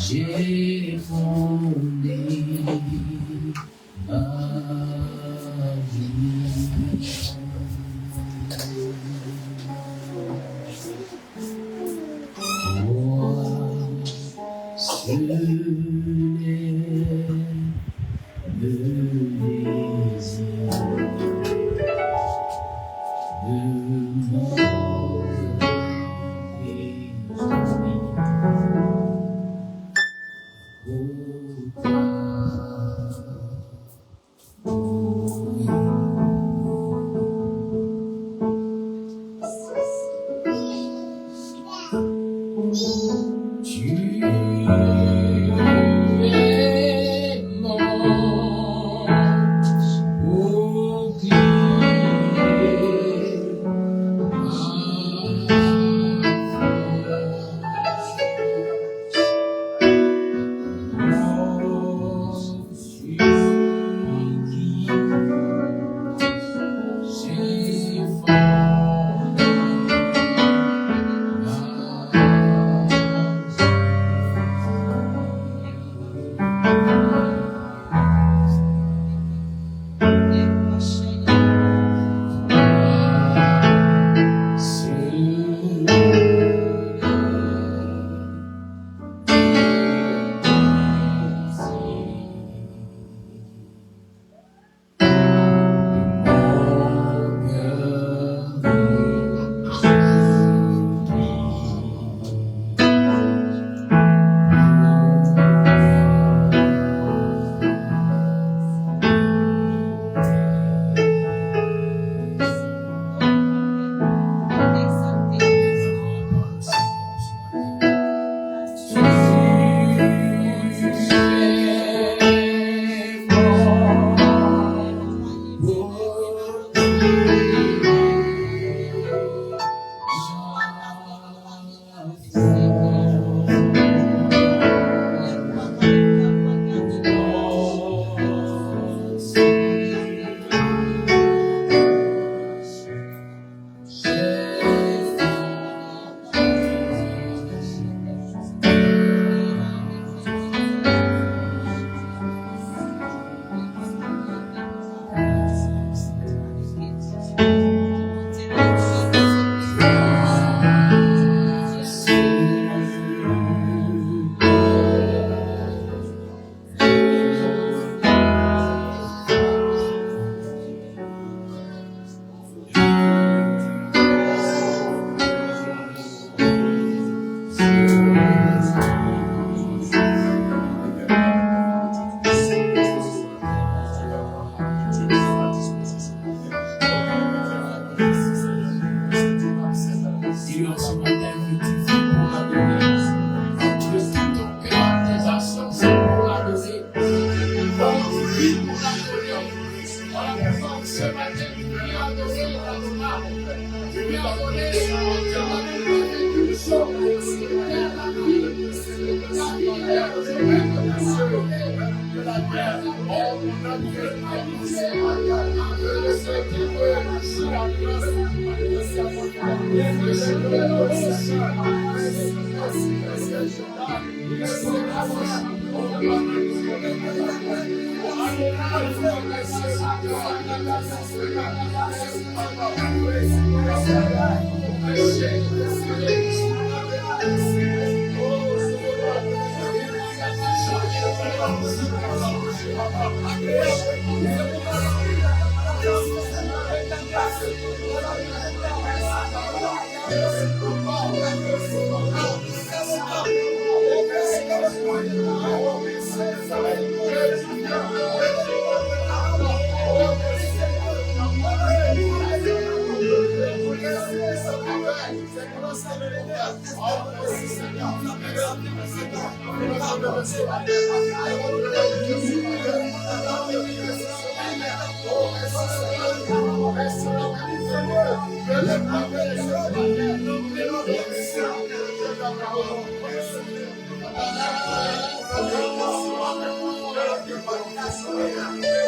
J'ai fondé ma vie. Toi, seul est le désir de mon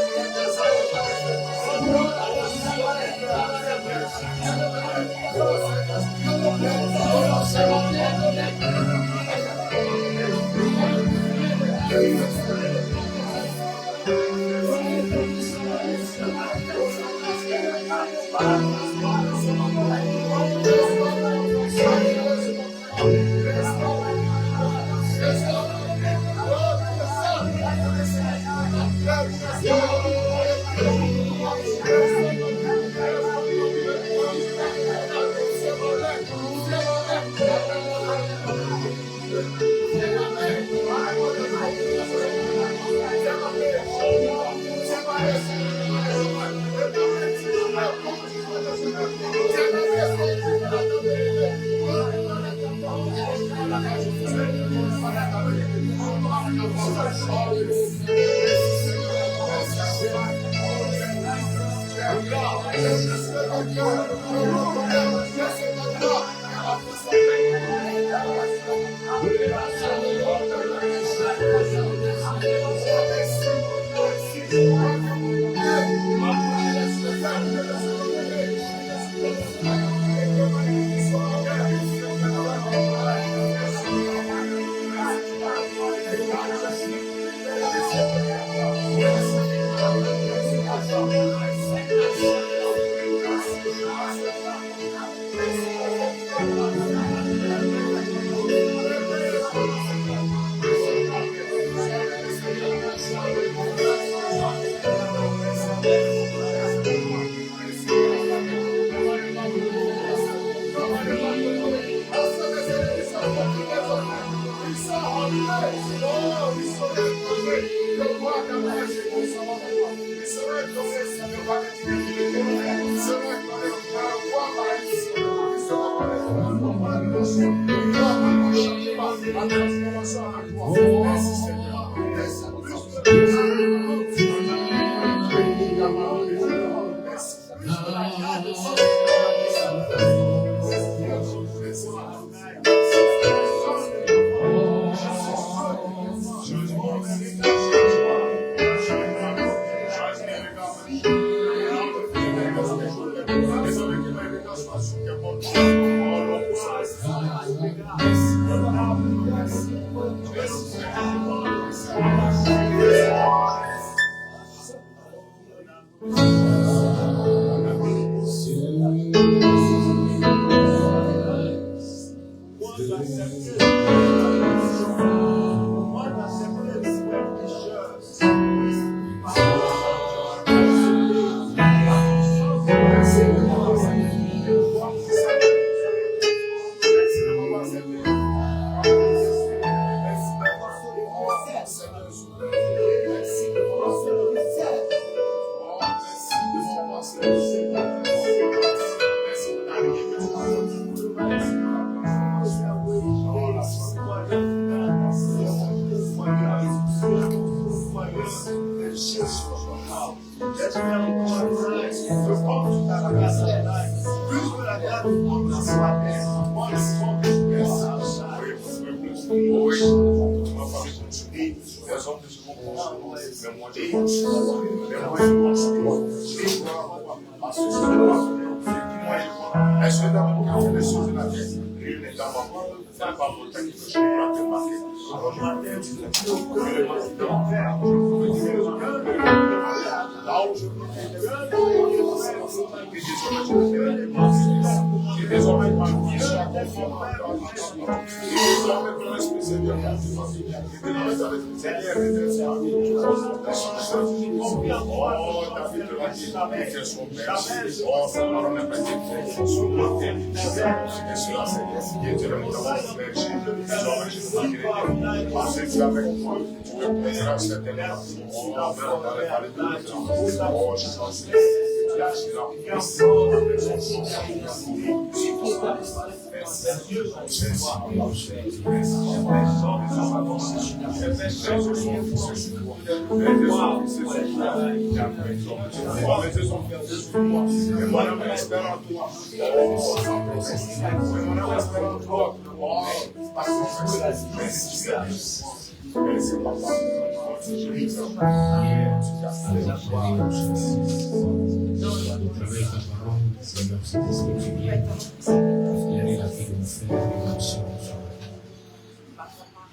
esprit.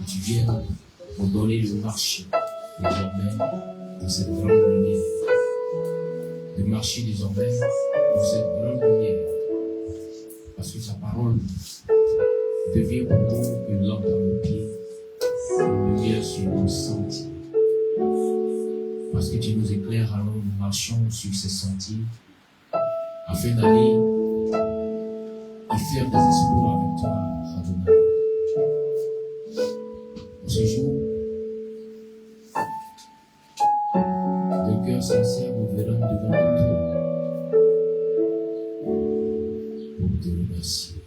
Tu viens pour donner le marché désormais de cette grande lumière. De marcher désormais pour cette grande lumière. Parce que sa parole devient pour nous une lampe à nos pieds, une lumière sur nos sentiers. Parce que tu nous éclaires alors nous marchons sur ces sentiers afin d'aller et faire des exploits avec toi, Adonai. Pour ce jour, de cœur sincère, nous venons devant ton trône pour te remercier,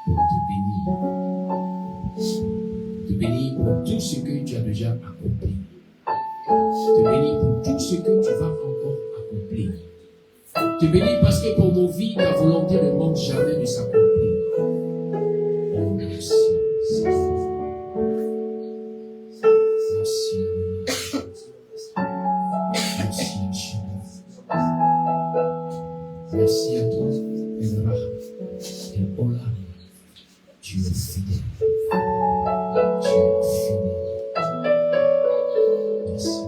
pour te bénir pour tout ce que tu as déjà accompli, te bénir pour tout ce que tu vas encore accomplir, te bénir parce que pour nos vies, ta volonté ne manque jamais de s'accomplir. Oh, merci, Seigneur. Merci, merci, merci à toi, El Rah, El Olam. Tu es fidèle. Tu es fidèle. Merci.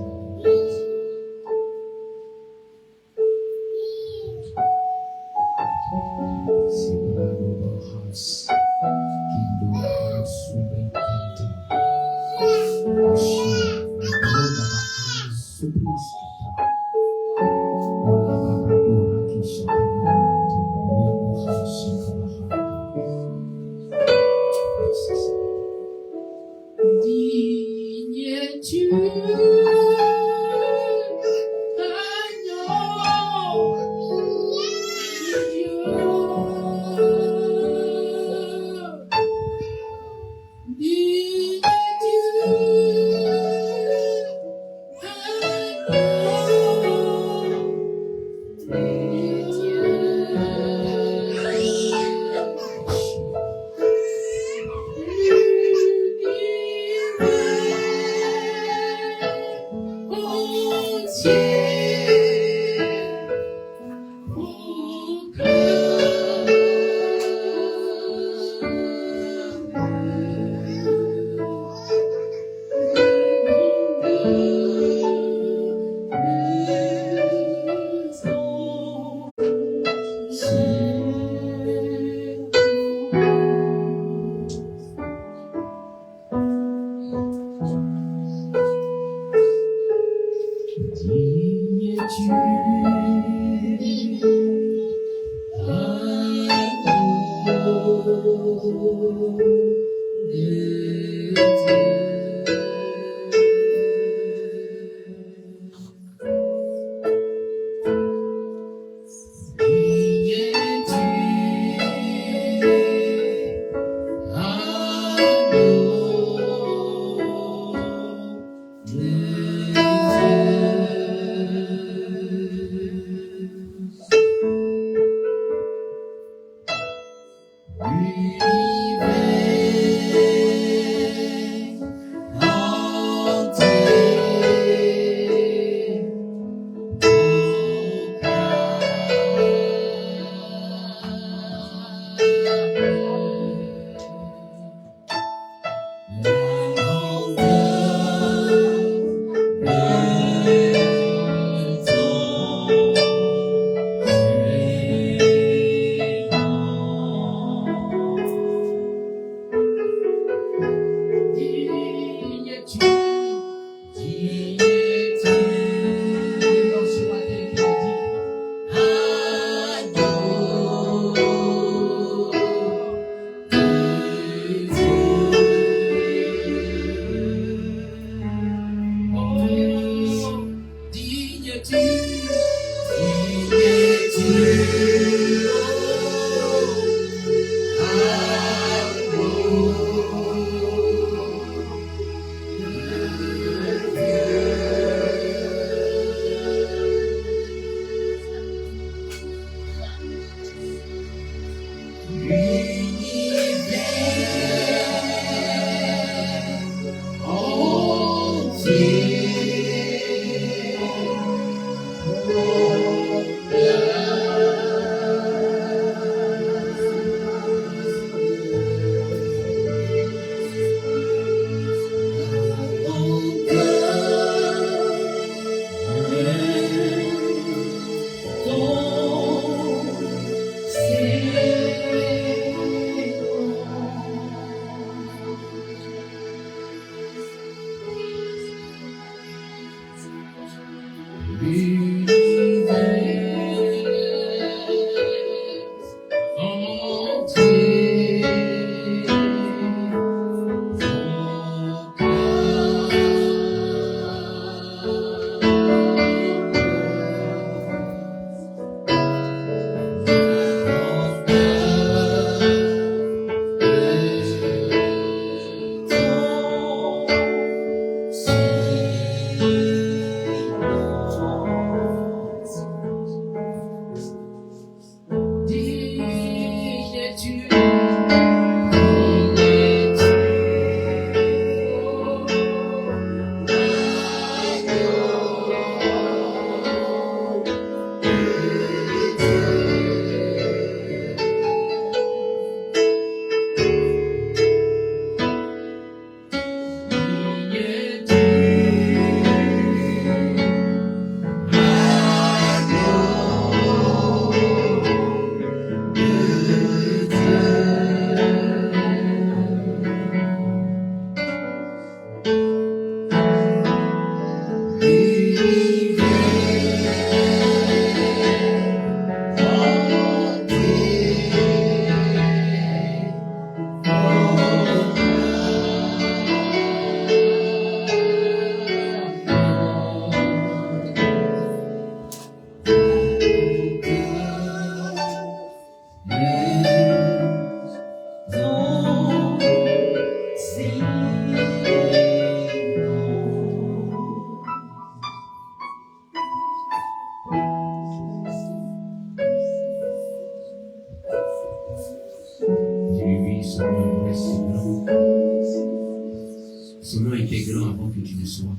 Son nom était grand avant que tu ne sois.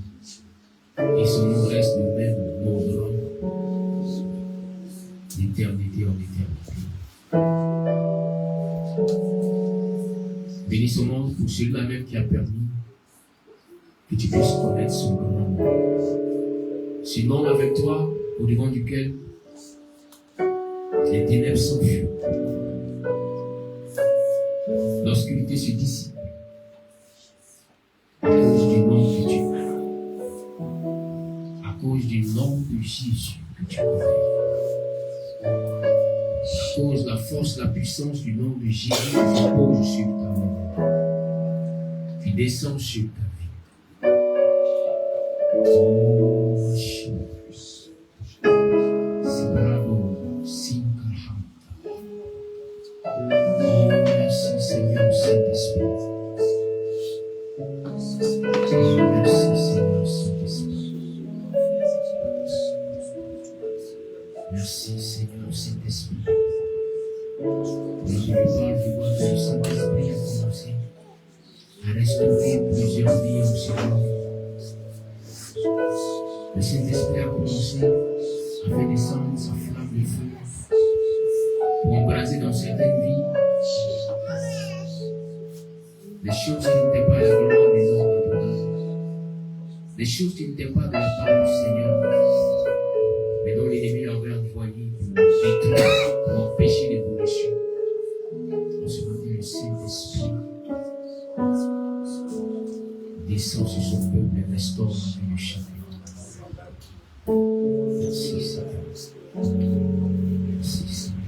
Et son nom reste le même nom d'éternité en éternité. Bénis son nom pour celui-là même qui a permis que tu puisses connaître son grand nom. Ce nom avec toi, au devant duquel les ténèbres s'enfuient. L'obscurité se dissipe à cause du nom que tu as, à cause du nom de Jésus que tu connais, à cause de la force, la puissance du nom de Jésus qui repose sur ta main, qui descend sur ta vie. Oh Jésus, c'est bravo, Sinkarhanta. Oh merci Seigneur Saint-Esprit. Merci Seigneur Saint-Esprit. Merci Seigneur Saint-Esprit. Pendant que je parle, je vois que le Saint-Esprit a commencé à restaurer plusieurs vies en ce moment. Le Saint-Esprit a commencé à faire descendre sa flamme de feu pour embraser dans certaines vies des choses qui n'étaient pas la gloire des hommes de Dieu, des choses qui n'étaient pas de la part du Seigneur, mais dont l'ennemi avait envoyé pour détruire, pour empêcher l'évolution. En ce moment, le Saint-Esprit descend sur son peuple et restaure la vie de chacun. Merci Seigneur. Merci Seigneur.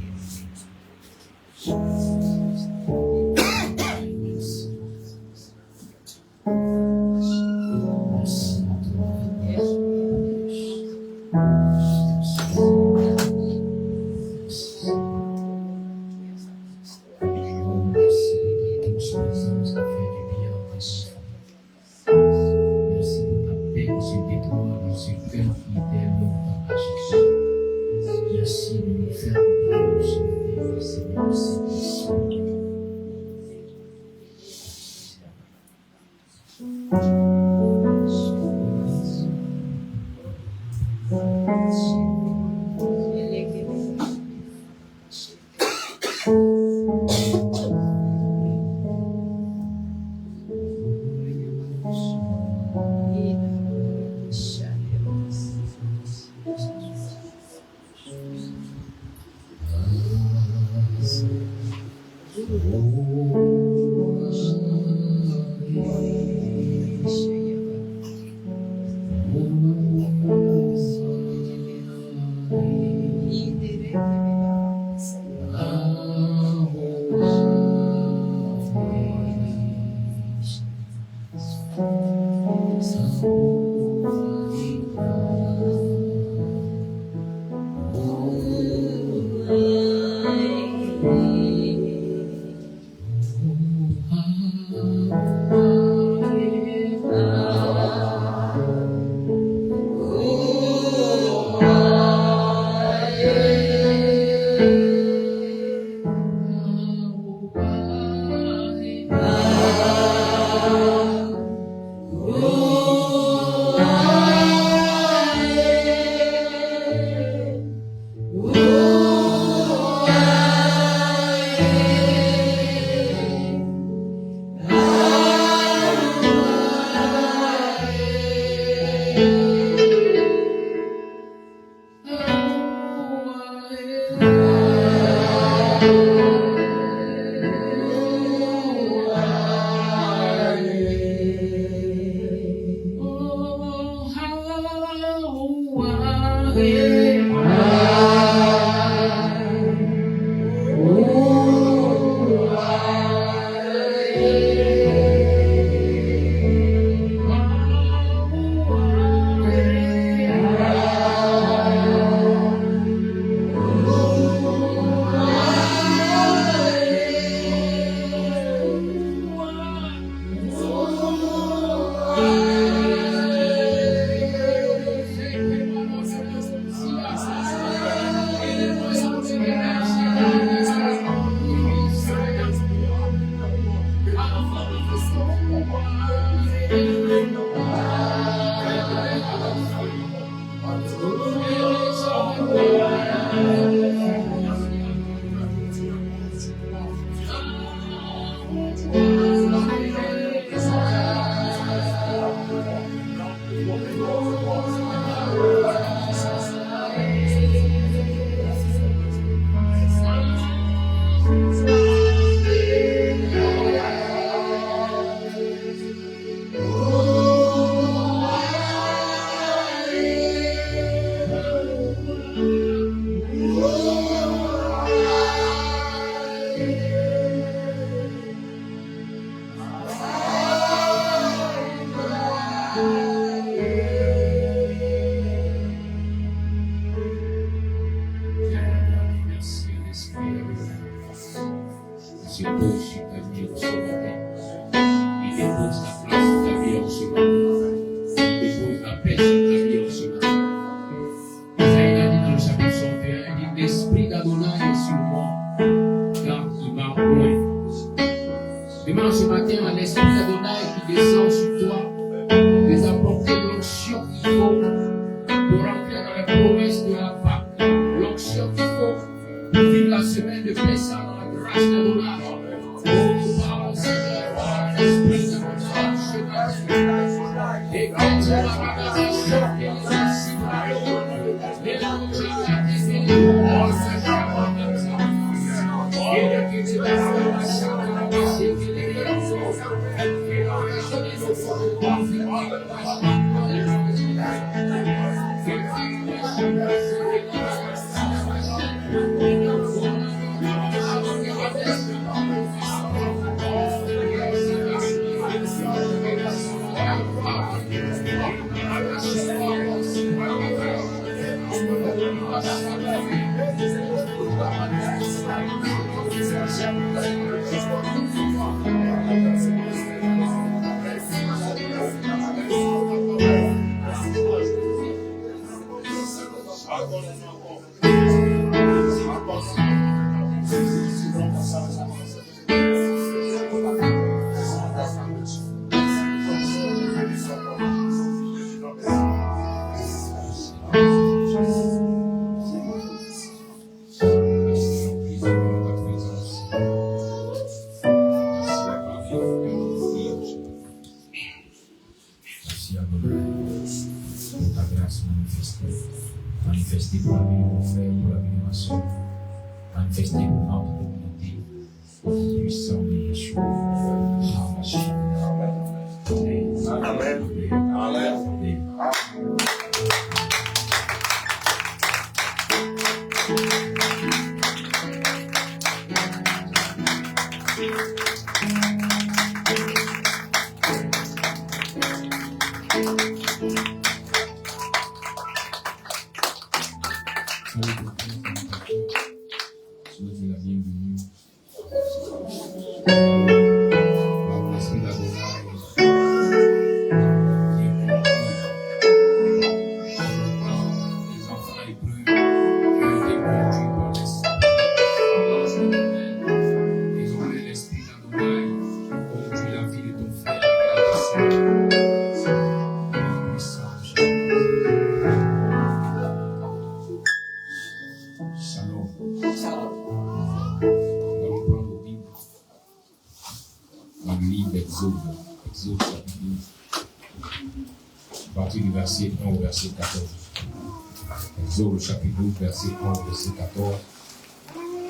Exode chapitre 12, verset 11, verset 14.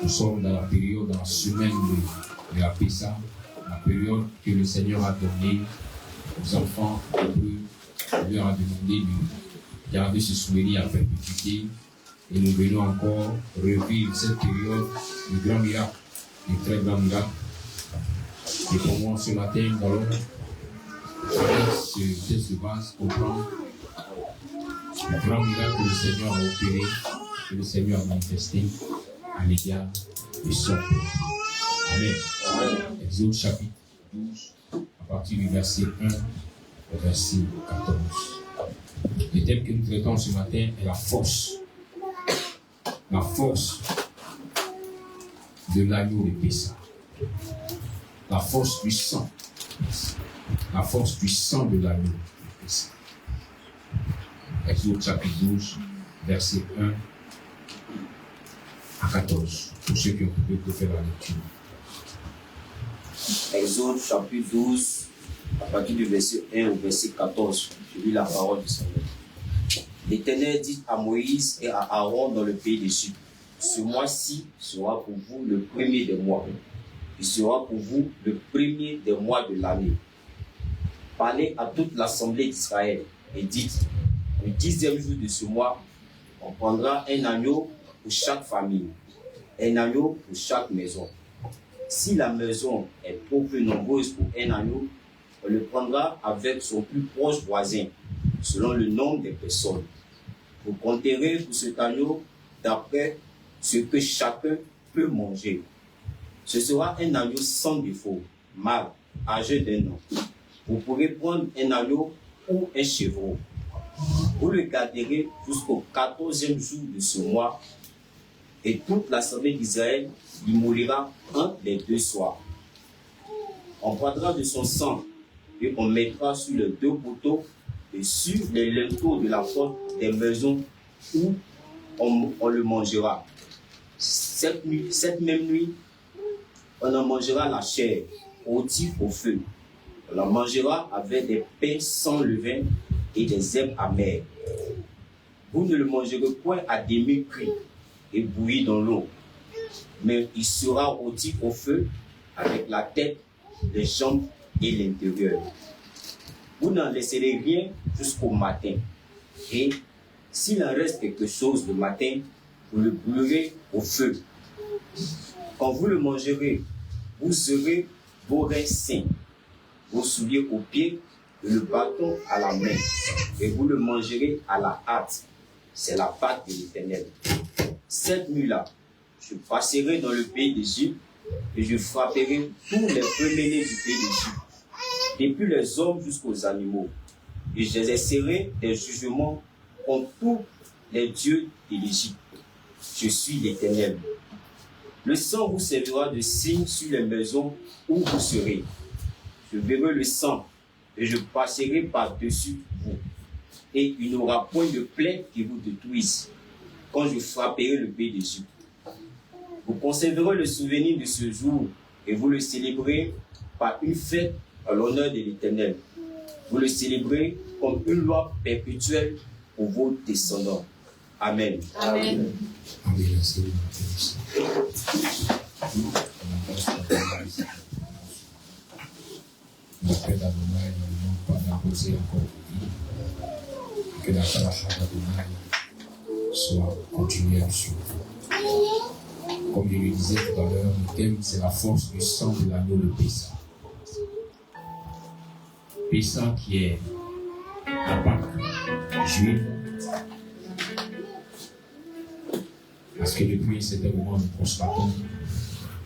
Nous sommes dans la période, dans la semaine de la Pessa, la période que le Seigneur a donnée aux enfants hébreux. Il leur a demandé garder ce souvenir à perpétuité. Et nous venons encore revivre cette période de grand miracle, de très grand miracle. Et pour moi, ce matin, nous allons, avec ce texte de base, comprendre le grand miracle que le Seigneur a opéré, que le Seigneur a manifesté à l'égard de son peuple. Amen. Exode chapitre 12, à partir du verset 1 au verset 14. Le thème que nous traitons ce matin est la force. La force de l'agneau de Pessah. La force du sang. La force du sang de l'agneau de Pessah. Exode chapitre 12, verset 1 à 14. Pour ceux qui ont pu faire la lecture. Exode chapitre 12, à partir du verset 1 au verset 14. Je lis la parole du Seigneur. L'Éternel dit à Moïse et à Aaron dans le pays d'Égypte, ce mois-ci sera pour vous le premier des mois. Il sera pour vous le premier des mois de l'année. Parlez à toute l'assemblée d'Israël et dites, le 10e jour de ce mois, on prendra un agneau pour chaque famille, un agneau pour chaque maison. Si la maison est trop peu nombreuse pour un agneau, on le prendra avec son plus proche voisin, selon le nombre des personnes. Vous compterez pour cet agneau d'après ce que chacun peut manger. Ce sera un agneau sans défaut, mâle, âgé d'1 an. Vous pourrez prendre un agneau ou un chevreau. Vous le garderez jusqu'au 14e jour de ce mois, et toute l'assemblée d'Israël l'immolera entre les 2 soirs. On prendra de son sang et on mettra sur les 2 poteaux et sur les linteaux de la porte des maisons où on le mangera. Cette même nuit, on en mangera la chair, rôtie au feu. On la mangera avec des pains sans levain et des herbes amères. Vous ne le mangerez point à demi-cuit et bouilli dans l'eau, mais il sera rôti au feu avec la tête, les jambes et l'intérieur. Vous n'en laisserez rien jusqu'au matin. Et s'il en reste quelque chose le matin, vous le brûlerez au feu. Quand vous le mangerez, vous aurez vos reins sains, vos souliers aux pieds et le bâton à la main. Et vous le mangerez à la hâte. C'est la Pâque de l'Éternel. Cette nuit-là, je passerai dans le pays d'Égypte et je frapperai tous les premiers-nés du pays d'Égypte, depuis les hommes jusqu'aux animaux. Et j'exercerai des jugements contre tous les dieux de l'Égypte. Je suis l'Éternel. Le sang vous servira de signe sur les maisons où vous serez. Je verrai le sang et je passerai par-dessus vous. Et il n'y aura point de plaie qui vous détruise quand je frapperai le pays d'Égypte. Vous conserverez le souvenir de ce jour et vous le célébrez par une fête à l'honneur de l'Éternel. Vous le célébrez comme une loi perpétuelle pour vos descendants. Amen. Amen. Que la parole d'Adonai soit continuée à suivre. Comme je le disais tout à l'heure, le thème c'est la force du sang de l'agneau de Pessah. Pessah qui est la Pâque juive. Parce que depuis un certain moment, nous constatons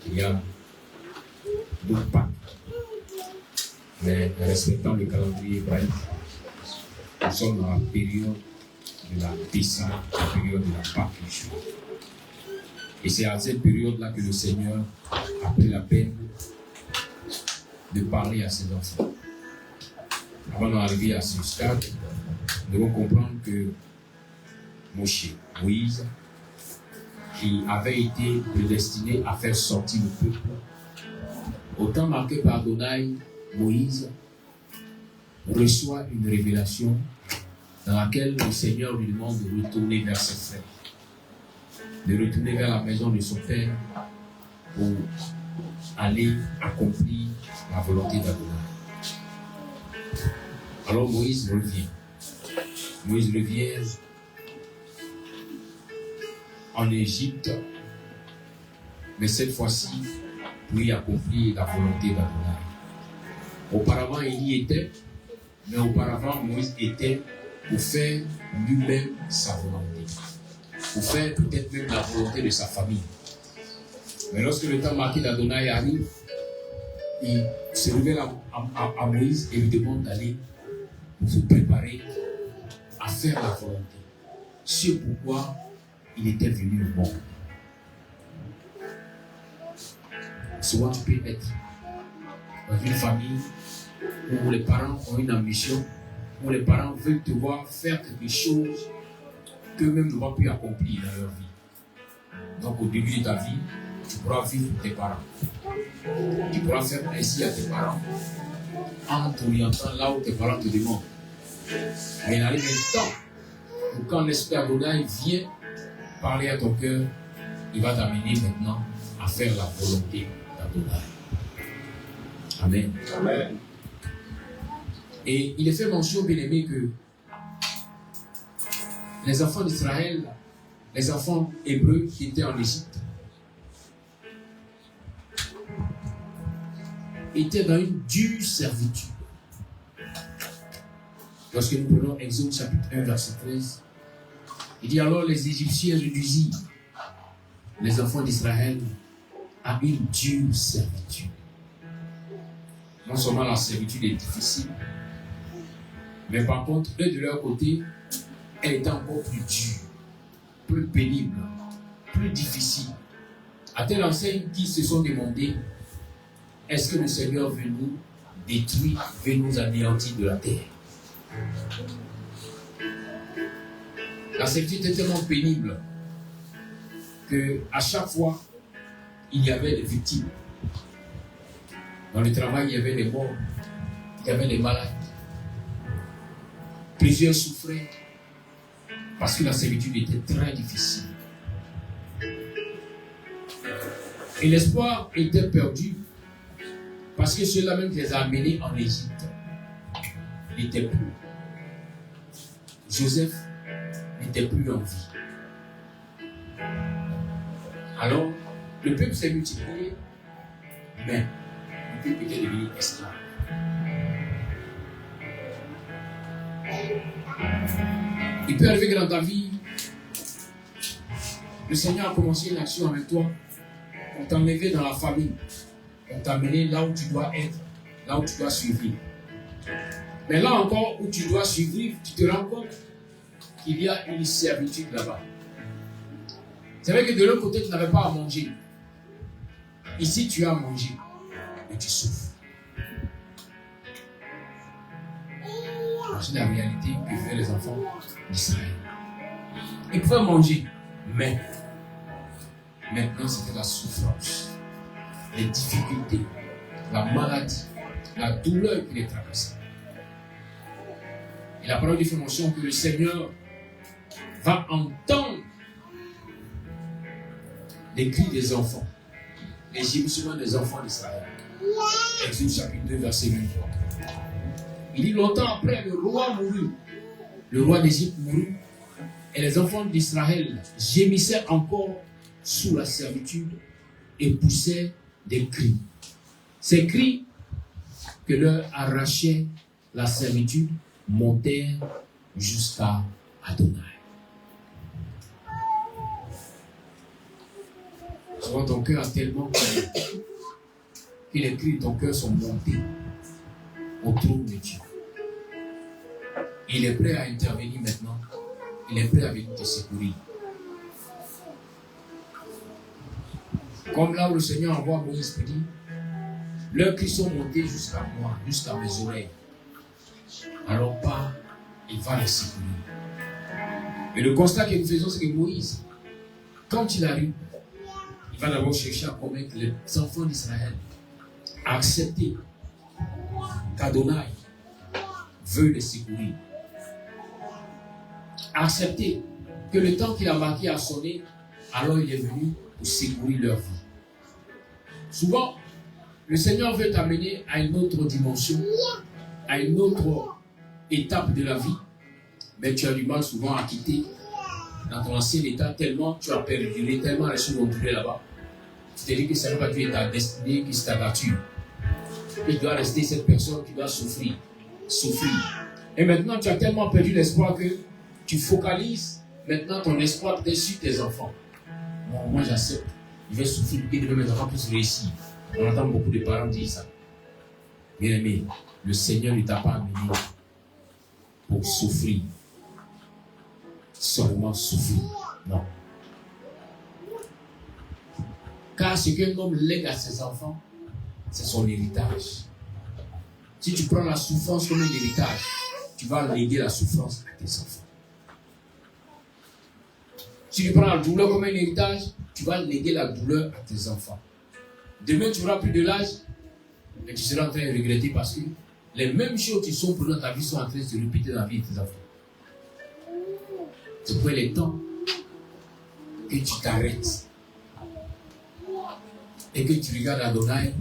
qu'il y a d'autres Pâques. Mais respectant le calendrier hébraïque, nous sommes dans la période de la Pessah, la période de la Pâque juive. Et c'est à cette période-là que le Seigneur a pris la peine de parler à ses enfants. Avant d'arriver à ce stade, nous devons comprendre que Moïse, qui avait été prédestiné à faire sortir le peuple, au temps marqué par Adonai, Moïse reçoit une révélation dans laquelle le Seigneur lui demande de retourner vers ses frères, de retourner vers la maison de son père pour aller accomplir la volonté d'Adonai. Alors Moïse revient. Moïse revient en Égypte, mais cette fois-ci pour y accomplir la volonté d'Adonai. Auparavant, il y était, mais auparavant, Moïse était pour faire lui-même sa volonté, pour faire peut-être même la volonté de sa famille. Mais lorsque le temps marqué d'Adonai arrive, il se révèle à Moïse et lui demande d'aller pour se préparer à faire la volonté. Ce pourquoi il était venu au monde. Souvent tu peux être dans une famille où les parents ont une ambition, où les parents veulent te voir faire quelque chose qu'eux-mêmes n'ont pas pu accomplir dans leur vie. Donc au début de ta vie, tu pourras vivre pour tes parents. Tu pourras faire plaisir à tes parents en t'orientant là où tes parents te demandent. Mais il arrive un temps où quand l'esprit d'Adonai vient parler à ton cœur, il va t'amener maintenant à faire la volonté d'Adonai. Amen. Amen. Et il est fait mention, bien aimé, que les enfants d'Israël, les enfants hébreux qui étaient en Égypte, étaient dans une dure servitude. Lorsque nous prenons Exode chapitre 1, verset 13, il dit alors les Égyptiens réduisirent les enfants d'Israël à une dure servitude. Non seulement la servitude est difficile, mais par contre, eux de leur côté, elle était encore plus dure, plus pénible, plus difficile. À telle enseigne qu'ils se sont demandé, est-ce que le Seigneur veut nous détruire, veut nous anéantir de la terre? La servitude était tellement pénible qu'à chaque fois, il y avait des victimes. Dans le travail, il y avait des morts, il y avait des malades. Plusieurs souffraient parce que la servitude était très difficile. Et l'espoir était perdu parce que ceux-là même qui les a amenés en Égypte n'étaient plus. Joseph n'était plus en vie. Alors, le peuple s'est multiplié, mais le peuple était devenu esclave. Il peut arriver que dans ta vie, le Seigneur a commencé une action avec toi, on t'a enlevé dans la famille, on t'a amené là où tu dois être, là où tu dois suivre. Mais là encore où tu dois suivre, tu te rends compte qu'il y a une servitude là-bas. C'est vrai que de l'autre côté, tu n'avais pas à manger. Ici, tu as à manger, mais tu souffres. C'est la réalité que font les enfants d'Israël. Ils pouvaient manger, mais maintenant c'était la souffrance, les difficultés, la maladie, la douleur qui les traversait. Et la parole dit fait mention que le Seigneur va entendre les cris des enfants, les gémissements des enfants d'Israël. Exode chapitre 2, verset 23. Il dit longtemps après, le roi mourut. Le roi d'Égypte mourut. Et les enfants d'Israël gémissaient encore sous la servitude et poussaient des cris. Ces cris que leur arrachait la servitude montèrent jusqu'à Adonai. Souvent ton cœur a tellement crié que les cris de ton cœur sont montés au trône de Dieu. Il est prêt à intervenir maintenant. Il est prêt à venir te secourir. Comme là où le Seigneur envoie Moïse pour dire, leurs cris sont montés jusqu'à moi, jusqu'à mes oreilles. Alors pas, il va les secourir. Et le constat que nous faisons, c'est que Moïse, quand il arrive, il va d'abord chercher à convaincre les enfants d'Israël à accepter qu'Adonai veut les secourir. Accepter que le temps qu'il a marqué a sonné, alors il est venu pour secourir leur vie. Souvent, le Seigneur veut t'amener à une autre dimension, à une autre étape de la vie, mais tu as du mal souvent à quitter dans ton ancien état tellement tu as perduré, tellement les choses ont duré là-bas. Tu te dis que ça ne va pas être ta destinée, que c'est ta nature. Il doit rester cette personne qui doit souffrir. Et maintenant, tu as tellement perdu l'espoir que tu focalises maintenant ton espoir sur tes enfants. Bon, moi, j'accepte. Je vais souffrir pour que mes enfants puissent réussir. On entend beaucoup de parents dire ça. Bien aimé, le Seigneur ne t'a pas amené pour souffrir. Seulement souffrir. Non. Car ce qu'un homme lègue à ses enfants, c'est son héritage. Si tu prends la souffrance comme un héritage, tu vas léguer la souffrance à tes enfants. Si tu prends la douleur comme un héritage, tu vas léguer la douleur à tes enfants. Demain, tu n'auras plus de l'âge, et tu seras en train de regretter parce que les mêmes choses qui sont pour dans ta vie sont en train de se répéter dans la vie de tes enfants. C'est pourquoi il est temps que tu t'arrêtes et que tu regardes Adonai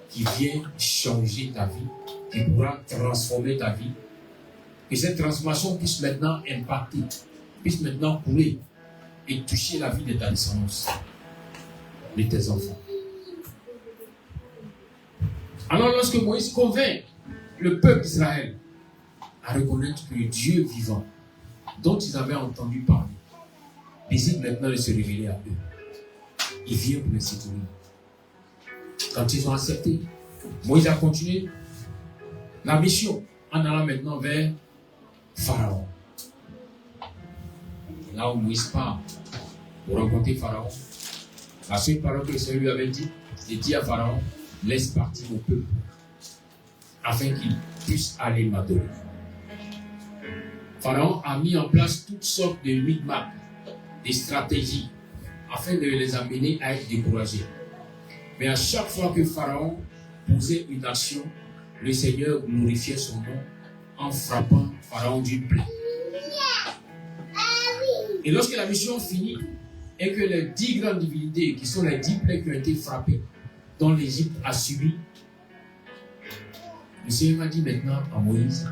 qui vient changer ta vie, qui pourra transformer ta vie, que cette transformation puisse maintenant impacter, puisse maintenant couler et toucher la vie de ta descendance, de tes enfants. Alors lorsque Moïse convainc le peuple d'Israël à reconnaître que le Dieu vivant, dont ils avaient entendu parler, décide maintenant de se révéler à eux. Il vient pour les secourir. Quand ils ont accepté, Moïse a continué la mission en allant maintenant vers Pharaon. Là où Moïse part pour rencontrer Pharaon, la seule parole que le Seigneur lui avait dit, c'est dit à Pharaon, laisse partir mon peuple, afin qu'il puisse aller m'adorer. Pharaon a mis en place toutes sortes de micmacs, des stratégies, afin de les amener à être découragés. Mais à chaque fois que Pharaon posait une action, le Seigneur glorifiait son nom en frappant Pharaon d'une plaie. Et lorsque la mission finit, et que les 10 grandes divinités, qui sont les 10 plaies qui ont été frappées, dont l'Égypte a subi, le Seigneur m'a dit maintenant à Moïse,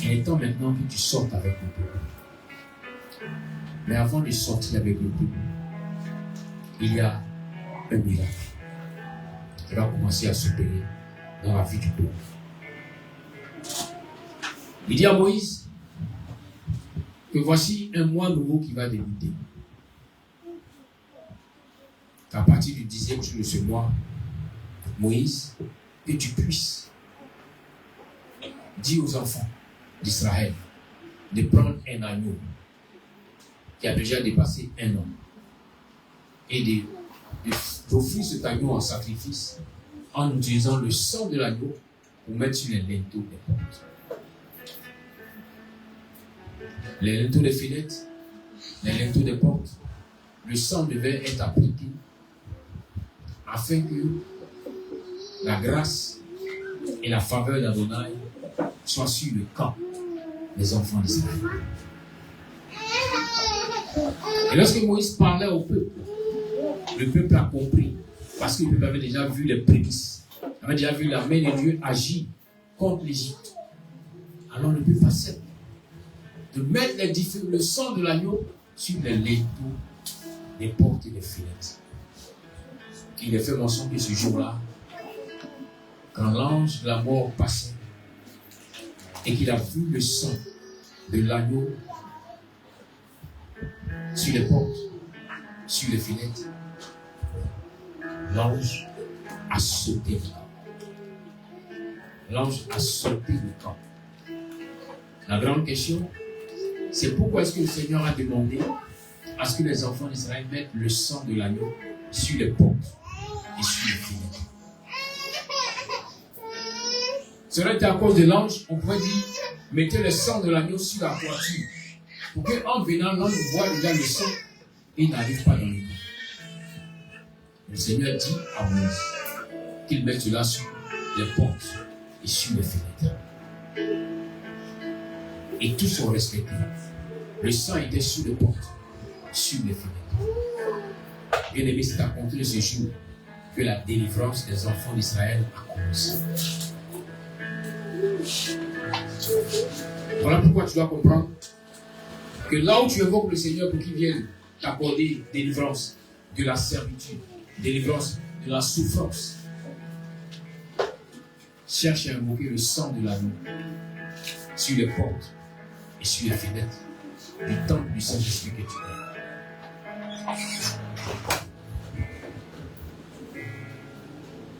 il est temps maintenant que tu sortes avec le peuple. Mais avant de sortir avec le peuple, il y a un miracle qui va commencer à s'opérer dans la vie du peuple. Il dit à Moïse que voici un mois nouveau qui va débuter. À partir du 10e jour de ce mois, Moïse, que tu puisses dire aux enfants d'Israël de prendre un agneau qui a déjà dépassé un an et d'offrir cet agneau en sacrifice en utilisant le sang de l'agneau pour mettre sur les linteaux des portes. Les linteaux des fenêtres, les linteaux des portes, le sang devait être appliqué afin que la grâce et la faveur d'Adonai soient sur le camp des enfants d'Israël. Et lorsque Moïse parlait au peuple, le peuple a compris, parce que le peuple avait déjà vu les prémices, avait déjà vu la main de Dieu agir contre l'Égypte. Alors le peuple accepte de mettre le sang de l'agneau sur les linteaux des portes et des fenêtres. Il est fait mention que ce jour-là, quand l'ange de la mort passait et qu'il a vu le sang de l'agneau sur les portes, sur les fenêtres, l'ange a sauté le camp. L'ange a sauté le camp. La grande question, c'est pourquoi est-ce que le Seigneur a demandé à ce que les enfants d'Israël mettent le sang de l'agneau sur les portes et sur les fenêtres. Ce serait à cause de l'ange, on pourrait dire, mettez le sang de l'agneau sur la toiture, pour qu'en venant, l'ange voit déjà le sang et n'arrive pas dans le camp. Le Seigneur dit à Moïse qu'il mette cela sur les portes et sur les fenêtres. Et tous sont respectés. Le sang était sur les portes, sur les fenêtres. Bien aimé, c'est à compter de ce jour que la délivrance des enfants d'Israël a commencé. Voilà pourquoi tu dois comprendre que là où tu évoques le Seigneur pour qu'il vienne t'accorder délivrance de la servitude, délivrance de la souffrance, cherche à invoquer le sang de l'agneau sur les portes et sur les fenêtres du temple du Saint-Esprit que tu es.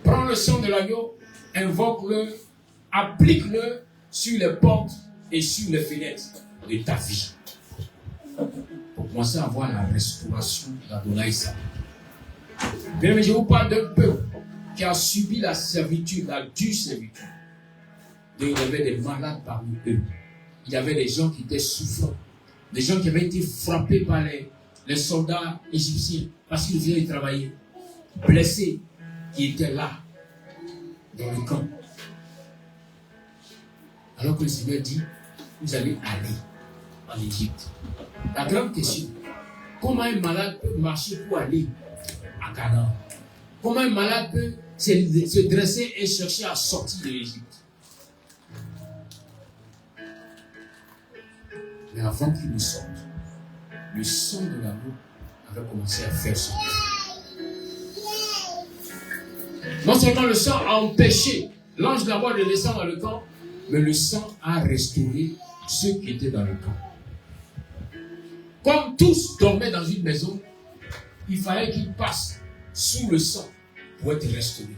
Prends le sang de l'agneau, invoque-le, applique-le sur les portes et sur les fenêtres de ta vie. Pour commencer à voir la restauration d'Adonai Sabaoth. Bien, mais je vous parle d'un peuple qui a subi la servitude, la dure servitude. Donc, il y avait des malades parmi eux. Il y avait des gens qui étaient souffrants. Des gens qui avaient été frappés par les soldats égyptiens parce qu'ils venaient travailler. Blessés, qui étaient là, dans le camp. Alors que le Seigneur dit, vous allez aller en Égypte. La grande question, comment un malade peut marcher pour aller à Canaan? Comment un malade peut se dresser et chercher à sortir de l'Égypte? Mais avant qu'il ne sorte, le sang de l'agneau avait commencé à faire son effet. Non seulement le sang a empêché l'ange de la mort de descendre dans le camp, mais le sang a restauré ceux qui étaient dans le camp. Comme tous dormaient dans une maison, il fallait qu'ils passent sous le sang pour être restaurés.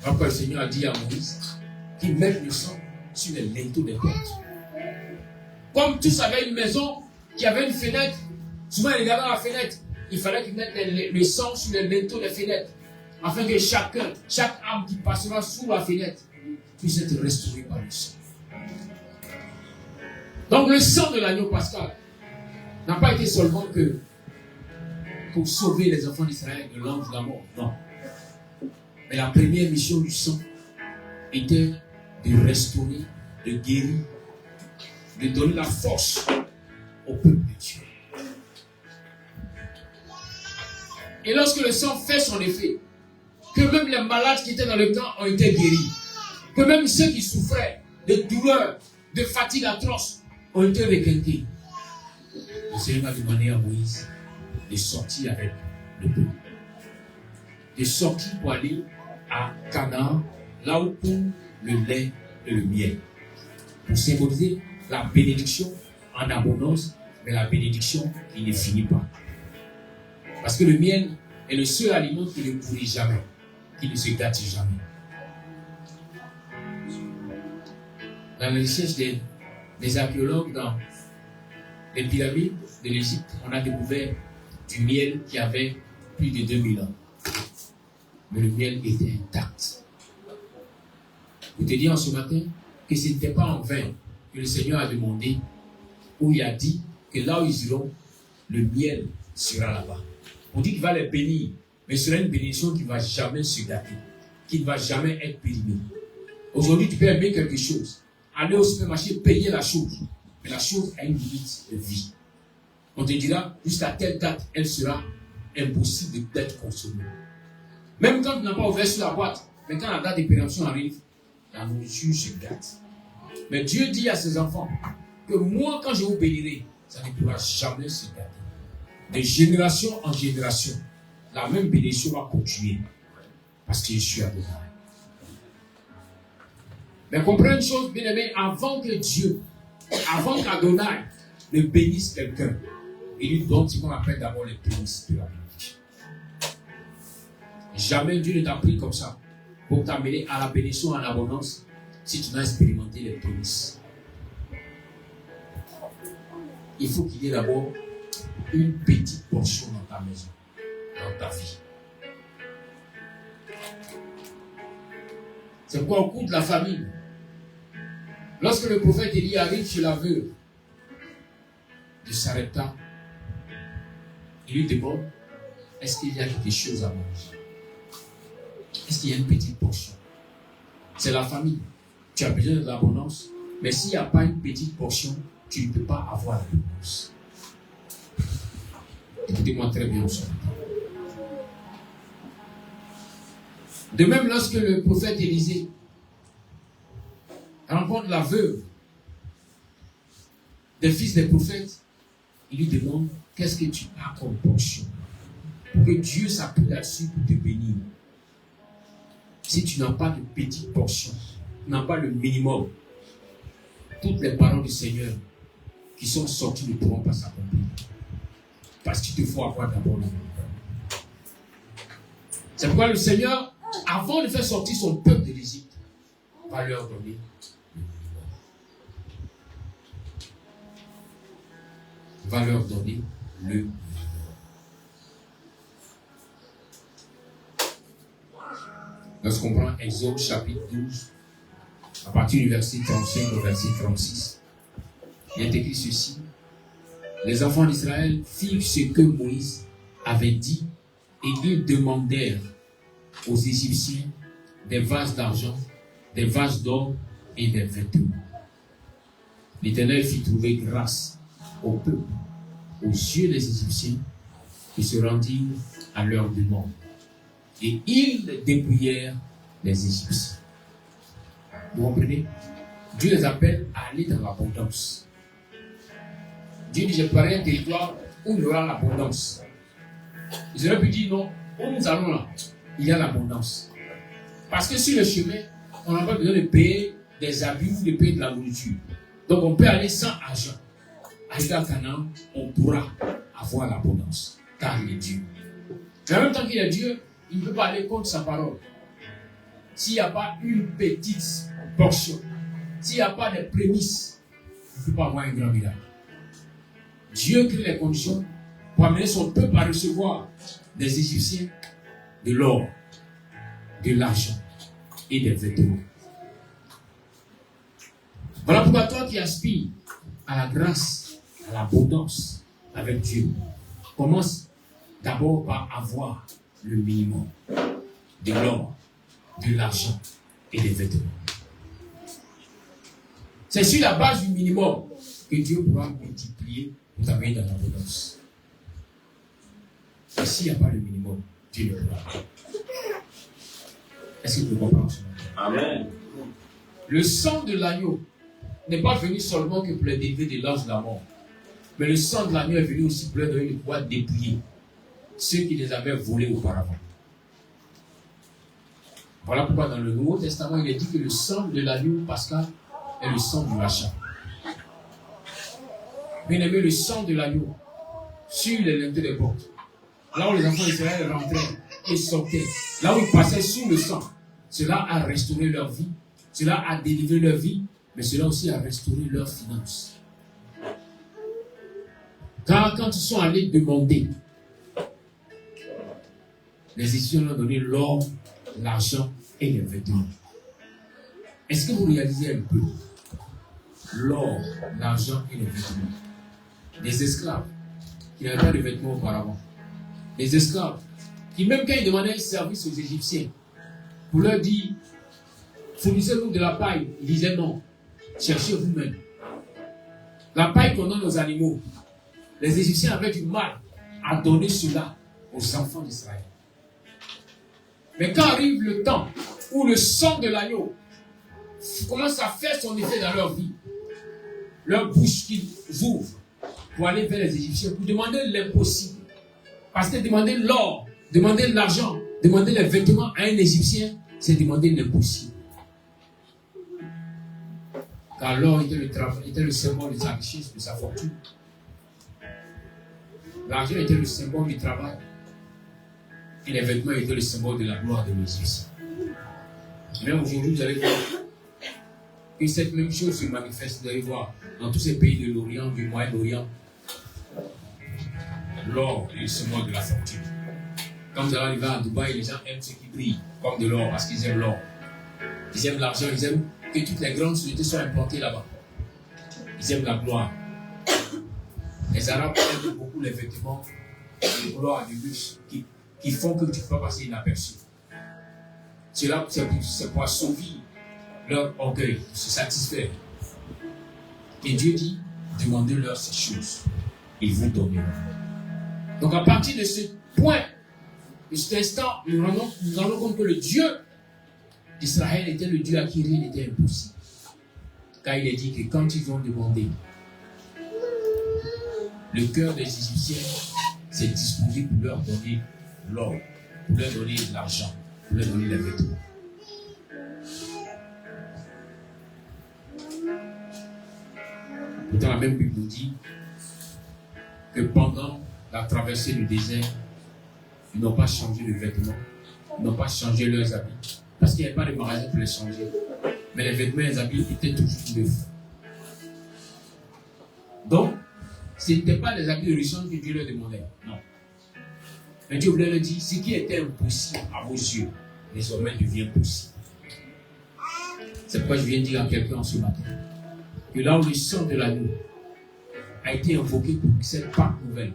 Après, le Seigneur a dit à Moïse qu'il mette le sang sur les linteaux des portes. Comme tous avaient une maison qui avait une fenêtre, souvent ils regardaient la fenêtre, il fallait qu'ils mettent le sang sur les linteaux des fenêtres, afin que chaque âme qui passera sous la fenêtre puisse être restaurée par le sang. Donc le sang de l'agneau pascal n'a pas été seulement que pour sauver les enfants d'Israël de l'ange de la mort, non. Mais la première mission du sang était de restaurer, de guérir, de donner la force au peuple de Dieu. Et lorsque le sang fait son effet, que même les malades qui étaient dans le camp ont été guéris, que même ceux qui souffraient de douleurs, de fatigue atroce ont été requinqués, le Seigneur a demandé à Moïse de sortir avec le peuple, de sortir pour aller à Canaan, là où coule le lait et le miel, pour symboliser la bénédiction en abondance, mais la bénédiction qui ne finit pas. Parce que le miel est le seul aliment qui ne pourrit jamais, qui ne se gâte jamais. Dans les recherches des archéologues dans les pyramides de l'Égypte, on a découvert du miel qui avait plus de 2000 ans. Mais le miel était intact. Je te dis en ce matin que ce n'était pas en vain que le Seigneur a demandé, où il a dit que là où ils iront, le miel sera là-bas. On dit qu'il va les bénir, mais ce sera une bénédiction qui ne va jamais se gâter, qui ne va jamais être périmée. Aujourd'hui, tu peux aimer quelque chose, aller au supermarché, payer la chose, mais la chose a une limite de vie. On te dira, jusqu'à telle date, elle sera impossible d'être consommée. Même quand tu n'as pas ouvert sur la boîte, mais quand la date de péremption arrive, la nourriture se gâte. Mais Dieu dit à ses enfants que moi, quand je vous bénirai, ça ne pourra jamais se gâter. De génération en génération, la même bénédiction va continuer. Parce que je suis Adonai. Mais comprenez une chose, bien aimé, avant que Dieu, avant qu'Adonai ne bénisse quelqu'un, il lui donne ce qu'on appelle d'abord les prémices de la bénédiction. Jamais Dieu ne t'a pris comme ça pour t'amener à la bénédiction en abondance si tu n'as expérimenté les prémices. Il faut qu'il y ait d'abord une petite portion dans ta maison, dans ta vie. C'est pourquoi au cours de la famine, lorsque le prophète Élie arrive chez la veuve de Sarepta, il lui demande, est-ce qu'il y a quelque chose à manger? Est-ce qu'il y a une petite portion? C'est la famille. Tu as besoin de l'abondance, mais s'il n'y a pas une petite portion, tu ne peux pas avoir l'abondance. Écoutez-moi très bien aujourd'hui. De même, lorsque le prophète Élisée rencontre la veuve des fils des prophètes, il lui demande qu'est-ce que tu as comme portion pour que Dieu s'appuie là-dessus pour te bénir. Si tu n'as pas de petite portion, tu n'as pas le minimum, toutes les paroles du Seigneur qui sont sorties ne pourront pas s'accomplir. Parce qu'il te faut avoir d'abord le minimum. C'est pourquoi le Seigneur, avant de faire sortir son peuple de l'Égypte, va leur donner le minimum. Va leur donner le minimum. Lorsqu'on prend Exode chapitre 12, à partir du verset 35 au verset 36, il est écrit ceci. Les enfants d'Israël firent ce que Moïse avait dit et ils demandèrent aux Égyptiens des vases d'argent, des vases d'or et des vêtements. L'Éternel fit trouver grâce au peuple, aux yeux des Égyptiens, qui se rendirent à leur demande. Et ils dépouillèrent les Égyptiens. Vous comprenez? Dieu les appelle à aller dans l'abondance. Dieu dit, je ferai un territoire où il y aura l'abondance. Ils auraient pu dire non, où nous allons là, il y a l'abondance. Parce que sur le chemin, on n'a pas besoin de payer des habits ou de payer de la nourriture. Donc on peut aller sans argent. Arriver à Canaan, on pourra avoir l'abondance. Car il est Dieu. Mais en même temps qu'il est Dieu, il ne peut pas aller contre sa parole. S'il n'y a pas une petite portion, s'il n'y a pas de prémices, il ne peut pas avoir un grand village. Dieu crée les conditions pour amener son peuple à recevoir des Égyptiens de l'or, de l'argent et des vêtements. Voilà pourquoi toi qui aspires à la grâce, à l'abondance avec Dieu, commence d'abord par avoir le minimum de l'or, de l'argent et des vêtements. C'est sur la base du minimum que Dieu pourra multiplier pour t'amener dans l'abondance. Et s'il n'y a pas le minimum, Dieu ne pourra pas. Est-ce que vous comprenez cela? Amen. Le sang de l'agneau n'est pas venu seulement que pour les délivrer de l'ange de la mort. Mais le sang de l'agneau est venu aussi pour leur donner le pouvoir dépouiller ceux qui les avaient volés auparavant. Voilà pourquoi dans le Nouveau Testament, il est dit que le sang de l'agneau pascal est le sang du rachat. Bien aimé, le sang de l'agneau sur les linteaux des portes, là où les enfants d'Israël rentraient et sortaient, là où ils passaient sur le sang, cela a restauré leur vie, cela a délivré leur vie, mais cela aussi a restauré leurs finances. Car quand ils sont allés demander, les Égyptiens leur ont donné l'or, l'argent et les vêtements. Est-ce que vous réalisez un peu l'or, l'argent et les vêtements? Des esclaves qui n'avaient pas de vêtements auparavant. Des esclaves qui, même quand ils demandaient un service aux Égyptiens, pour leur dire, fournissez-nous de la paille, ils disaient non, cherchez vous-même. La paille qu'on donne aux animaux, les Égyptiens avaient du mal à donner cela aux enfants d'Israël. Mais quand arrive le temps où le sang de l'agneau commence à faire son effet dans leur vie, leur bouche qu'ils ouvrent pour aller vers les Égyptiens, pour demander l'impossible. Parce que demander l'or, demander l'argent, demander les vêtements à un Égyptien, c'est demander l'impossible. Car l'or était le symbole de sa richesse, de sa fortune. L'argent était le symbole du travail. Et les vêtements étaient le symbole de la gloire de l'Égyptien. Même aujourd'hui, vous allez voir que cette même chose se manifeste, vous allez voir, dans tous ces pays de l'Orient, du Moyen-Orient. L'or est le symbole de la fortune. Quand vous allez arriver à Dubaï, les gens aiment ce qui brille, comme de l'or, parce qu'ils aiment l'or. Ils aiment l'argent, ils aiment que toutes les grandes sociétés soient implantées là-bas. Ils aiment la gloire. Les Arabes aiment beaucoup les vêtements de gloire, de luxe, qui font que tu ne peux pas passer inaperçu. C'est pour assouvir leur orgueil, se satisfaire. Et Dieu dit, demandez-leur ces choses. Ils vous donneront. Donc à partir de ce point, de cet instant, nous nous rendons compte que le Dieu d'Israël était le Dieu à qui rien n'était impossible. Car il est dit que quand ils ont demandé, le cœur des Égyptiens s'est disposé pour leur donner l'or, pour leur donner de l'argent, pour leur donner les vêtements. Pourtant, la même Bible nous dit que pendant la traversée du désert, ils n'ont pas changé de vêtements, ils n'ont pas changé leurs habits, parce qu'il n'y avait pas de magasin pour les changer. Mais les vêtements et les habits étaient toujours neufs. Donc, ce n'était pas les habits de richesse que Dieu leur demandait, non. Mais Dieu voulait leur dire, ce qui était impossible à vos yeux, désormais devient possible. C'est pourquoi je viens dire à quelqu'un ce matin, que là où le sang de l'agneau a été invoqué pour cette Pâque nouvelle,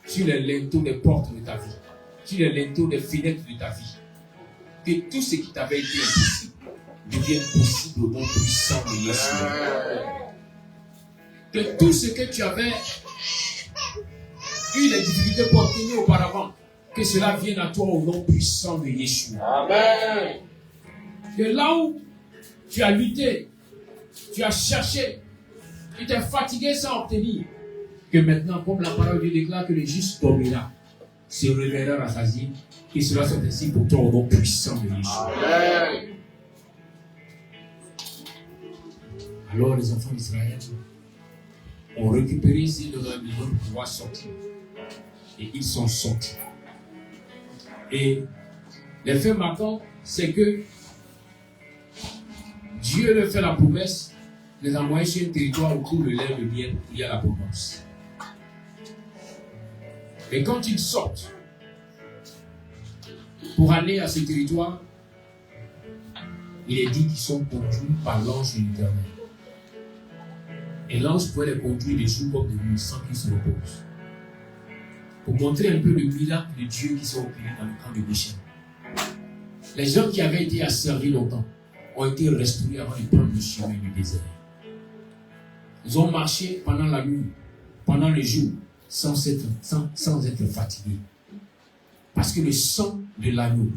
sur les linteaux des portes de ta vie, sur les linteaux des fenêtres de ta vie, que tout ce qui t'avait été impossible devienne possible au nom puissant de Jésus. Que tout ce que tu avais eu des difficultés pour obtenir auparavant, que cela vienne à toi au nom puissant de Yeshua. Amen. Que là où tu as lutté, tu as cherché, tu t'es fatigué sans obtenir, que maintenant, comme la parole de Dieu déclare que le juste dormira, se réveillera rassasié, que cela soit ainsi pour toi au nom puissant de Yeshua. Amen. Alors les enfants d'Israël ont récupéré ces deux maisons pour pouvoir sortir. Et ils sont sortis. Et l'effet marquant, c'est que Dieu leur fait la promesse de les envoyer sur un territoire où tout le lait de miel, il y a l'abondance. Et quand ils sortent pour aller à ce territoire, il est dit qu'ils sont conduits par l'ange de l'Éternel. Et l'ange pouvait les conduire de jour comme de nuit sans qu'ils se reposent. Pour montrer un peu le miracle de Dieu qui sont opérés dans le camp de Goshen. Les gens qui avaient été asservis longtemps ont été restaurés avant de prendre le chemin du désert. Ils ont marché pendant la nuit, pendant le jour, sans être fatigués. Parce que le sang de l'agneau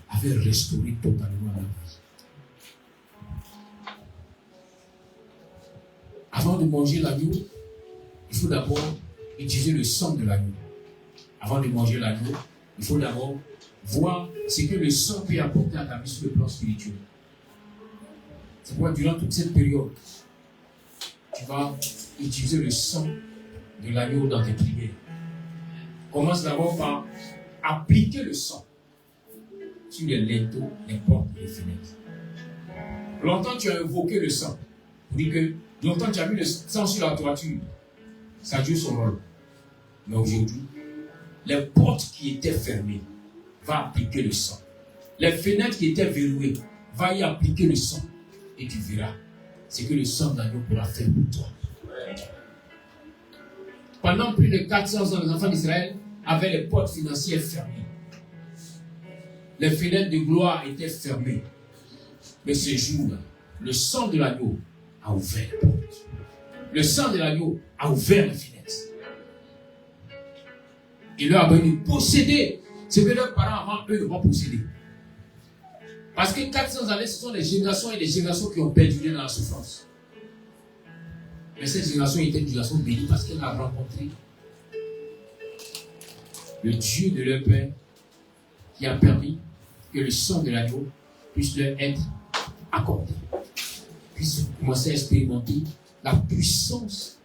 avait restauré totalement leur vie. Avant de manger l'agneau, il faut d'abord utiliser le sang de l'agneau. Avant de manger l'agneau, il faut d'abord voir ce que le sang peut apporter à ta vie sur le plan spirituel. C'est pourquoi durant toute cette période, tu vas utiliser le sang de l'agneau dans tes prières. Commence d'abord par appliquer le sang sur les linteaux, les portes et les fenêtres. Longtemps tu as invoqué le sang. Pour dire que longtemps tu as mis le sang sur la toiture. Ça a joué son rôle. Mais aujourd'hui, les portes qui étaient fermées, va appliquer le sang. Les fenêtres qui étaient verrouillées, va y appliquer le sang. Et tu verras ce que le sang d'agneau pourra faire pour toi. Pendant plus de 400 ans, les enfants d'Israël avaient les portes financières fermées. Les fenêtres de gloire étaient fermées. Mais ce jour-là, le sang de l'agneau a ouvert les portes. Le sang de l'agneau a ouvert les fenêtres. Il leur a permis de posséder ce que leurs parents avant eux ne vont posséder. Parce que 400 années, ce sont des générations et des générations qui ont perduré dans la souffrance. Mais cette génération était une génération bénie parce qu'elle a rencontré le Dieu de leur père qui a permis que le sang de l'agneau puisse leur être accordé. Puisse commencer à expérimenter la puissance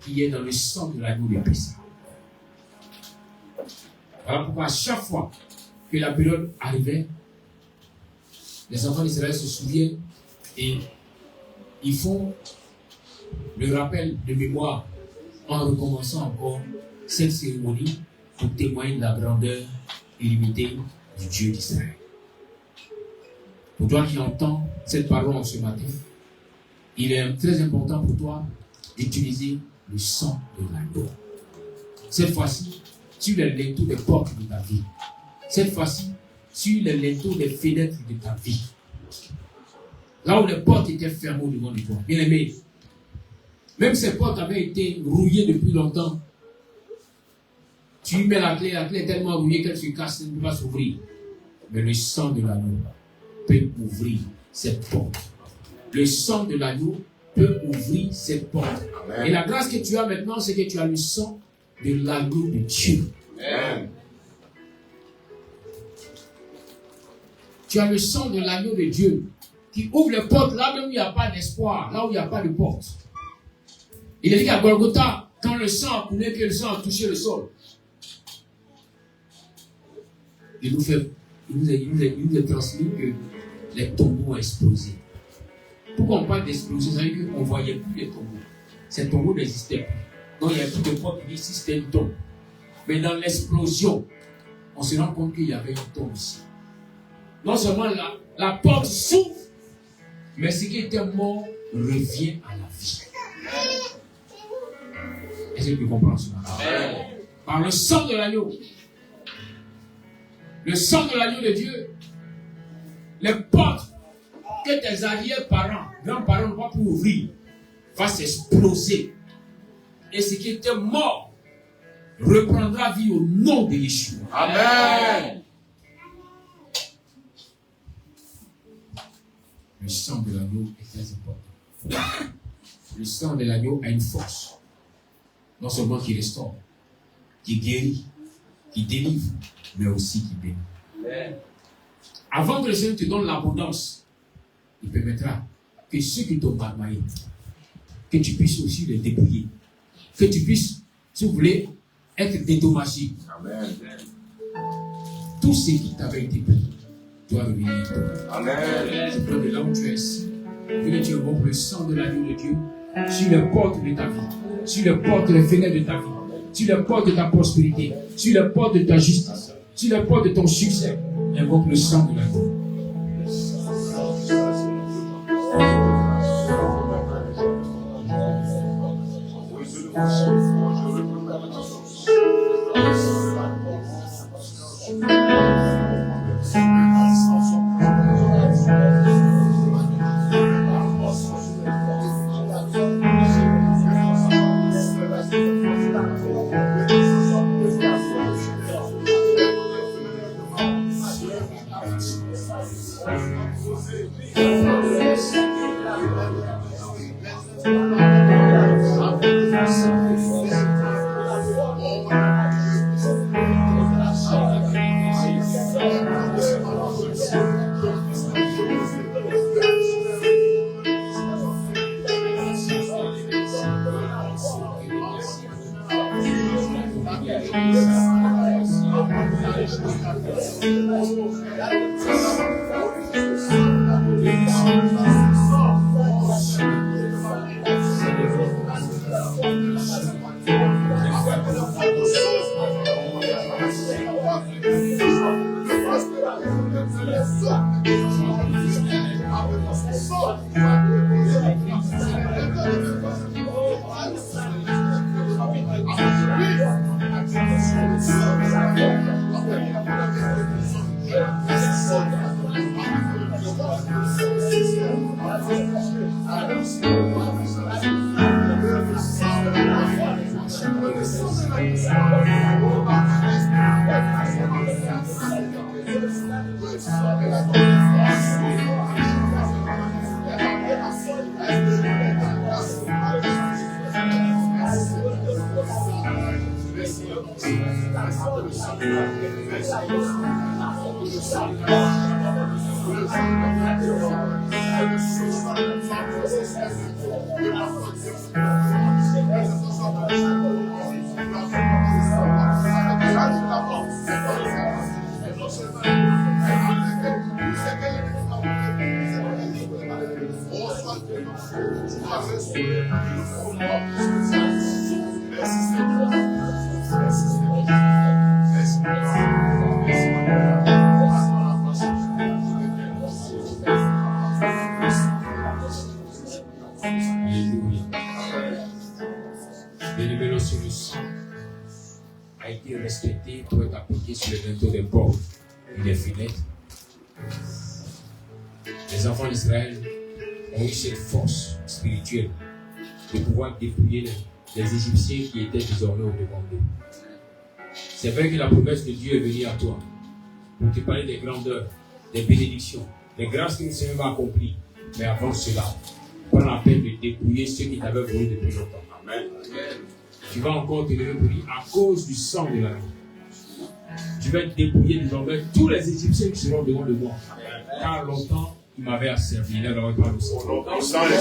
qui est dans le sang de l'agneau de Pessah. Voilà pourquoi à chaque fois que la période arrivait, les enfants d'Israël se souviennent et ils font le rappel de mémoire en recommençant encore cette cérémonie pour témoigner de la grandeur illimitée du Dieu d'Israël. Pour toi qui entends cette parole ce matin, il est très important pour toi d'utiliser le sang de l'agneau. Cette fois-ci, sur les linteaux des portes de ta vie. Cette fois-ci, sur les linteaux des fenêtres de ta vie. Là où les portes étaient fermées devant toi. Bien aimé, même ces portes avaient été rouillées depuis longtemps. Tu y mets la clé est tellement rouillée qu'elle se casse, elle ne peut pas s'ouvrir. Mais le sang de l'agneau peut ouvrir cette porte. Le sang de l'agneau peut ouvrir cette porte. Amen. Et la grâce que tu as maintenant, c'est que tu as le sang de l'agneau de Dieu. Amen. Tu as le sang de l'agneau de Dieu qui ouvre les portes là même où il n'y a pas d'espoir, là où il n'y a pas de porte. Il est dit qu'à Golgotha, quand le sang a coulé, que le sang a touché le sol, il nous a transmis que les tombeaux ont explosé. Pourquoi on parle d'explosion? Ça veut dire qu'on ne voyait plus les tombeaux. Ces tombeaux n'existaient plus. Donc il y a plus de porte qui dit si c'était une tombe. Mais dans l'explosion, on se rend compte qu'il y avait une tombe ici. Non seulement la porte s'ouvre, mais ce qui était mort revient à la vie. Est-ce que tu comprends cela? Par le sang de l'agneau. Le sang de l'agneau de Dieu. Les portes que tes arrière-parents, grands-parents n'ont pas pu ouvrir, va s'exploser. Et ce qui était mort reprendra vie au nom de Yeshua. Amen. Le sang de l'agneau est très important. Le sang de l'agneau a une force. Non seulement qui restaure, qui guérit, qui délivre, mais aussi qui bénit. Amen. Avant que le Seigneur te donne l'abondance, il permettra que ceux qui t'ont marmaillé, que tu puisses aussi les débrouiller. Que tu puisses, si vous voulez, être dédommagé. Amen. Tout ce qui t'avait été pris doit revenir à toi. Amen. Je prends de là où tu es assis. Que tu invoques le sang de l'agneau de Dieu sur les portes de ta vie, sur les portes, les fenêtres de ta vie, sur les portes de ta prospérité, sur les portes de ta justice, sur les portes de ton succès. Invoque le sang de l'agneau. Alléluia. Bien-aimé, sur le sang a été respecté pour être appliqué sur les linteaux des portes et des fenêtres. Les enfants d'Israël ont eu cette force spirituelle de pouvoir dépouiller les Égyptiens qui étaient désormais au devant d'eux. C'est vrai que la promesse de Dieu est venue à toi pour te parler des grandeurs, des bénédictions, des grâces que le Seigneur va accomplir. Mais avant cela, prends la peine de dépouiller ceux qui t'avaient volé depuis longtemps. Amen. Tu vas encore te lever pour dire à cause du sang de l'agneau. Je vais dépouiller désormais tous les Égyptiens qui seront devant de moi. Car longtemps, ils m'avaient asservi. Il n'avait pas le sang. Au sang de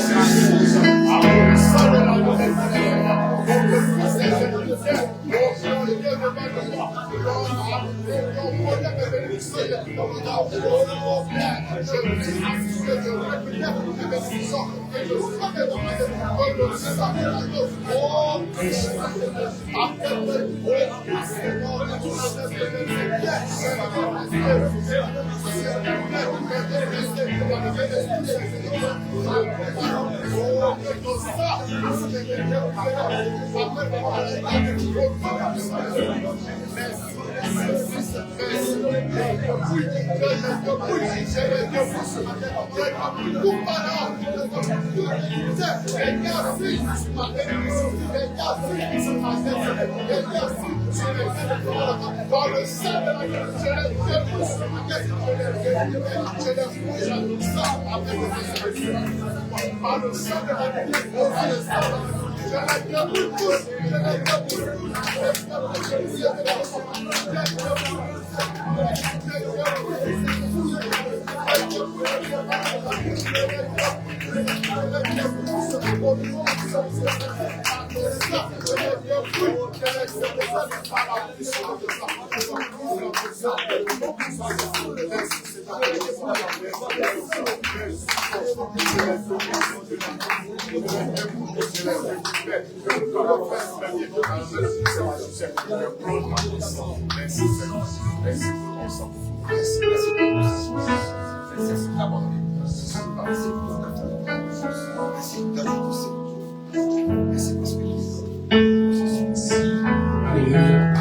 Alléluia.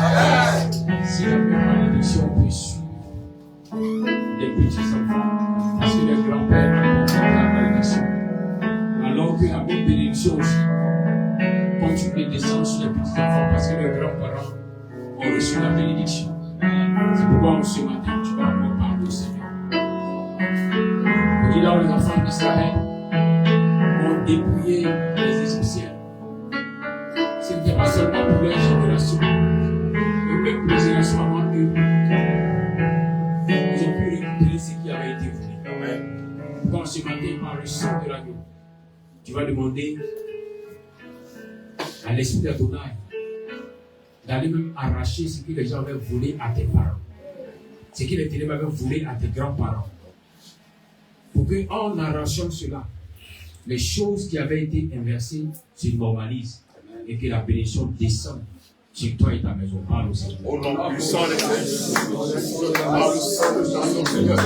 Si la malédiction peut suivre les petits enfants, parce que les grands-pères ont compris la malédiction, alors que la même bénédiction aussi continue de descendre sur les petits enfants, parce que les grands-parents ont reçu la bénédiction. C'est pourquoi ce matin, tu vas me parler au Seigneur. Il dit là où les enfants d'Israël ont dépouillé les Égyptiens. Ce n'était pas seulement pour leur génération, mais même pour les générations avant eux. Ils ont pu récupérer ce qui avait été volé. Quand ce matin, par le sang de l'agneau, tu vas demander à l'esprit d'Adonai d'aller même arracher ce que les gens avaient volé à tes parents, ce que les ténèbres avaient volé à tes grands-parents. Pour qu'en arrachant cela, les choses qui avaient été inversées se normalisent et que la bénédiction descende sur toi et ta maison. Parle au Seigneur. Au nom puissant de Jésus. Par le sang de Jésus, Seigneur.